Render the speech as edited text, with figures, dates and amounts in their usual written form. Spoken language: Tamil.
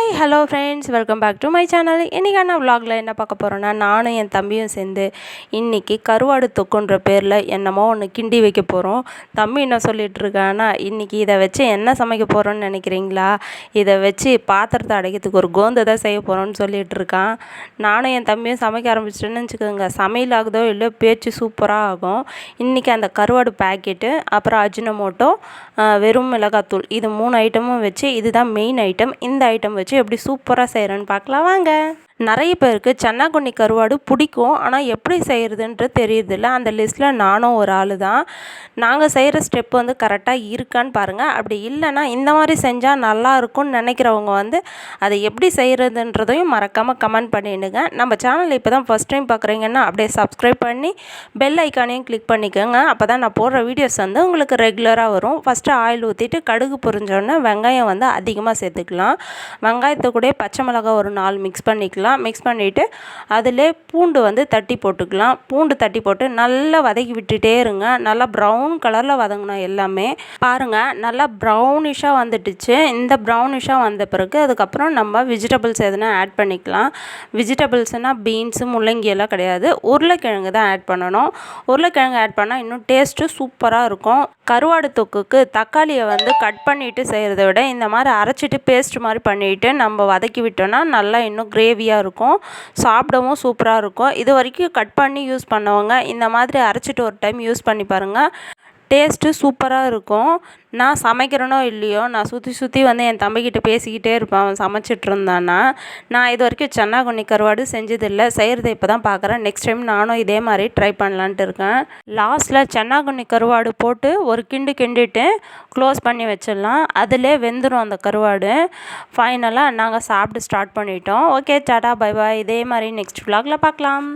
Hi hello friends, welcome back to my channel. இன்றைக்கான vlogல என்ன பார்க்க போகிறோன்னா, நானும் என் தம்பியும் சேர்ந்து இன்றைக்கி கருவாடு தொக்குன்ற பேரில் என்னமோ ஒன்று கிண்டி வைக்க போகிறோம். தம்பி என்ன சொல்லிகிட்ருக்கான்னா, இன்றைக்கி இதை வச்சு என்ன சமைக்க போகிறோன்னு நினைக்கிறீங்களா, இதை வச்சு பாத்திரத்தை அடைக்கிறதுக்கு ஒரு கோந்தை தான் செய்ய போகிறோன்னு சொல்லிகிட்டு இருக்கான். நானும் என் தம்பியும் சமைக்க ஆரம்பிச்சிட்டேன்னு வச்சுக்கோங்க, சமையல் ஆகுதோ இல்லை பேச்சு சூப்பராக ஆகும். இன்றைக்கி அந்த கருவாடு பேக்கெட்டு, அப்புறம் அஜினமோட்டோ, வெறும் மிளகாத்தூள், இது 3 ஐட்டமும் வச்சு, இதுதான் மெயின் ஐட்டம். இந்த ஐட்டம் வச்சு எப்படி சூப்பராக செய்கிறேன்னு பார்க்கலாம் வாங்க. நிறைய பேருக்கு சன்னாக்குன்னி கருவாடு பிடிக்கும், ஆனால் எப்படி செய்கிறதுன்றது தெரியறதில்ல. அந்த லிஸ்ட்டில் நானும் ஒரு ஆள் தான். நாங்கள் செய்கிற ஸ்டெப் வந்து கரெக்டாக இருக்கான்னு பாருங்கள். அப்படி இல்லைன்னா இந்த மாதிரி செஞ்சால் நல்லா இருக்கும்னு நினைக்கிறவங்க வந்து அதை எப்படி செய்கிறதுன்றதையும் மறக்காமல் கமெண்ட் பண்ணிடுங்க. நம்ம சேனல் இப்போ தான் ஃபஸ்ட் டைம் பார்க்குறீங்கன்னா அப்படியே சப்ஸ்கிரைப் பண்ணி பெல் ஐக்கானையும் கிளிக் பண்ணிக்கோங்க. அப்போ தான் நான் போடுற வீடியோஸ் வந்து உங்களுக்கு ரெகுலராக வரும். ஃபஸ்ட்டு ஆயில் ஊற்றிட்டு கடுகு பொரிஞ்சோடனே வெங்காயம் வந்து அதிகமாக சேர்த்துக்கலாம். வெங்காயத்தை கூட பச்சை மிளகாய் ஒரு 4 மிக்ஸ் பண்ணிக்கலாம். மிக்ஸ் பண்ணிவிட்டு அதிலே பூண்டு வந்து தட்டி போட்டுக்கலாம். பூண்டு தட்டி போட்டு நல்லா வதக்கி விட்டுட்டே இருங்க. நல்லா ப்ரௌன் கலரில் வதங்கணும் எல்லாமே. பாருங்கள், நல்லா ப்ரௌனிஷாக வந்துடுச்சு. இந்த ப்ரௌனிஷாக வந்த பிறகு அதுக்கப்புறம் நம்ம வெஜிடபிள்ஸ் எதுனா ஆட் பண்ணிக்கலாம். வெஜிடபிள்ஸ்னால் பீன்ஸு முள்ளங்கி எல்லாம் கிடையாது, உருளைக்கிழங்கு தான் ஆட் பண்ணணும். உருளைக்கிழங்கு ஆட் பண்ணால் இன்னும் டேஸ்ட்டு சூப்பராக இருக்கும். கருவாடு தொக்குக்கு தக்காளியை வந்து கட் பண்ணிவிட்டு செய்கிறத விட இந்த மாதிரி அரைச்சிட்டு பேஸ்ட் மாதிரி பண்ணிவிட்டு நம்ம வதக்கி விட்டோன்னா நல்லா இன்னும் கிரேவியாக இருக்கும், சாப்பிடவும் சூப்பராக இருக்கும். இது வரைக்கும் கட் பண்ணி யூஸ் பண்ணவங்க இந்த மாதிரி அரைச்சிட்டு ஒரு டைம் யூஸ் பண்ணி பாருங்கள், டேஸ்ட்டு சூப்பராக இருக்கும். நான் சமைக்கிறேனோ இல்லையோ, நான் சுற்றி வந்து என் தம்பிக்கிட்ட பேசிக்கிட்டே இருப்பேன் அவன் சமைச்சிட்டு இருந்தான்னா. நான் இது வரைக்கும் சன்னாக்குன்னி கருவாடு செஞ்சதில்லை, செய்கிறத இப்போ தான் பார்க்குறேன். நெக்ஸ்ட் டைம் நானும் இதே மாதிரி ட்ரை பண்ணலான்ட்டு இருக்கேன். லாஸ்ட்டில் சன்னாக்குன்னி கருவாடு போட்டு ஒரு கிண்டிட்டு க்ளோஸ் பண்ணி வச்சிடலாம். அதிலே வெந்துடும் அந்த கருவாடு. ஃபைனலாக நாங்கள் சாப்பிட்டு ஸ்டார்ட் பண்ணிட்டோம். Okay, tata bye bye. இதே மாதிரி நெக்ஸ்ட் vlogல பார்க்கலாம்.